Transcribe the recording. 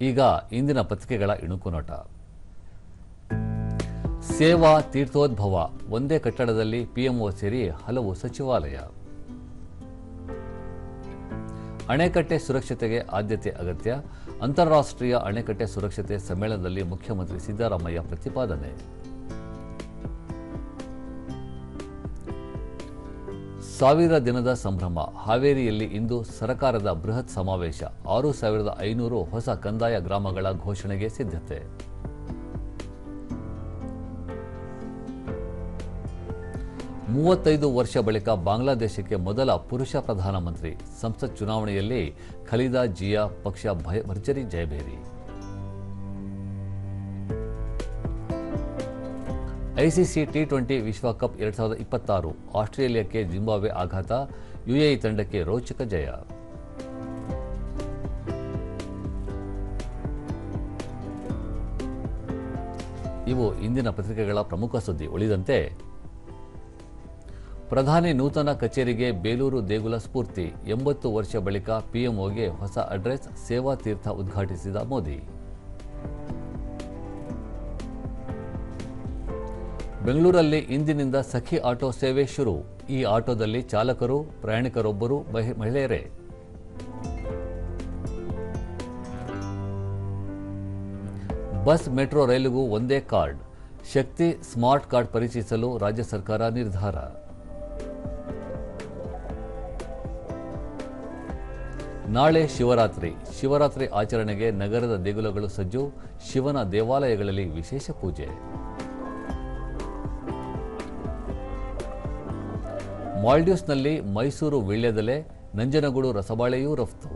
ಈಗ ಇಂದಿನ ಪತ್ರಿಕೆಗಳ ಇಣುಕು ನೋಟ. ಸೇವಾ ತೀರ್ಥೋದ್ಭವ, ಒಂದೇ ಕಟ್ಟಡದಲ್ಲಿ ಪಿಎಂಒ ಸೇರಿ ಹಲವು ಸಚಿವಾಲಯ. ಅಣೆಕಟ್ಟೆ ಸುರಕ್ಷತೆಗೆ ಆದ್ಯತೆ ಅಗತ್ಯ, ಅಂತಾರಾಷ್ಟ್ರೀಯ ಅಣೆಕಟ್ಟೆ ಸುರಕ್ಷತೆ ಸಮ್ಮೇಳನದಲ್ಲಿ ಮುಖ್ಯಮಂತ್ರಿ ಸಿದ್ದರಾಮಯ್ಯ ಪ್ರತಿಪಾದನೆ. ಸಾವಿರ ದಿನದ ಸಂಭ್ರಮ, ಹಾವೇರಿಯಲ್ಲಿ ಇಂದು ಸರಕಾರದ ಬೃಹತ್ ಸಮಾವೇಶ, 6,500 ಹೊಸ ಕಂದಾಯ ಗ್ರಾಮಗಳ ಘೋಷಣೆಗೆ ಸಿದ್ಧತೆ. ಮೂವತ್ತೈದು ವರ್ಷ ಬಳಿಕ ಬಾಂಗ್ಲಾದೇಶಕ್ಕೆ ಮೊದಲ ಪುರುಷ ಪ್ರಧಾನಮಂತ್ರಿ, ಸಂಸತ್ ಚುನಾವಣೆಯಲ್ಲಿ ಖಲೀದಾ ಜಿಯಾ ಪಕ್ಷ ಭರ್ಜರಿ ಜಯಭೇರಿ. ಐಸಿಸಿ ಟಿ20 ವಿಶ್ವಕಪ್ 2026, ಆಸ್ಟ್ರೇಲಿಯಾಕ್ಕೆ ಜಿಂಬಾಬ್ವೆ ಆಘಾತ, ಯುಎಇ ತಂಡಕ್ಕೆ ರೋಚಕ ಜಯ. ಇವು ಇಂದಿನ ಪತ್ರಿಕೆಗಳ ಪ್ರಮುಖ ಸುದ್ದಿ. ಉಳಿದಂತೆ ಪ್ರಧಾನಿ ನೂತನ ಕಚೇರಿಗೆ ಬೇಲೂರು ದೇಗುಲ ಸ್ಫೂರ್ತಿ, 80 ವರ್ಷ ಬಳಿಕ ಪಿಎಂಒಗೆ ಹೊಸ ಅಡ್ರೆಸ್, ಸೇವಾ ತೀರ್ಥ ಉದ್ಘಾಟಿಸಿದ ಮೋದಿ. ಬೆಂಗಳೂರಲ್ಲಿ ಇಂದಿನಿಂದ ಸಖಿ ಆಟೋ ಸೇವೆ ಶುರು, ಈ ಆಟೋದಲ್ಲಿ ಚಾಲಕರು, ಪ್ರಯಾಣಿಕರೊಬ್ಬರು ಮಹಿಳೆಯರೇ. ಬಸ್, ಮೆಟ್ರೋ, ರೈಲಿಗೂ ಒಂದೇ ಕಾರ್ಡ್, ಶಕ್ತಿ ಸ್ಮಾರ್ಟ್ ಕಾರ್ಡ್ ಪರಿಚಯಿಸಲು ರಾಜ್ಯ ಸರ್ಕಾರ ನಿರ್ಧಾರ. ನಾಳೆ ಶಿವರಾತ್ರಿ ಆಚರಣೆಗೆ ನಗರದ ದೇಗುಲಗಳು ಸಜ್ಜು, ಶಿವನ ದೇವಾಲಯಗಳಲ್ಲಿ ವಿಶೇಷ ಪೂಜೆ. ಮಾಲ್ಡೀವ್ಸ್ನಲ್ಲಿ ಮೈಸೂರು ವೀಳ್ಯದೆಲೆ, ನಂಜನಗೂಡು ರಸಬಾಳೆಯೂ ರಫ್ತು.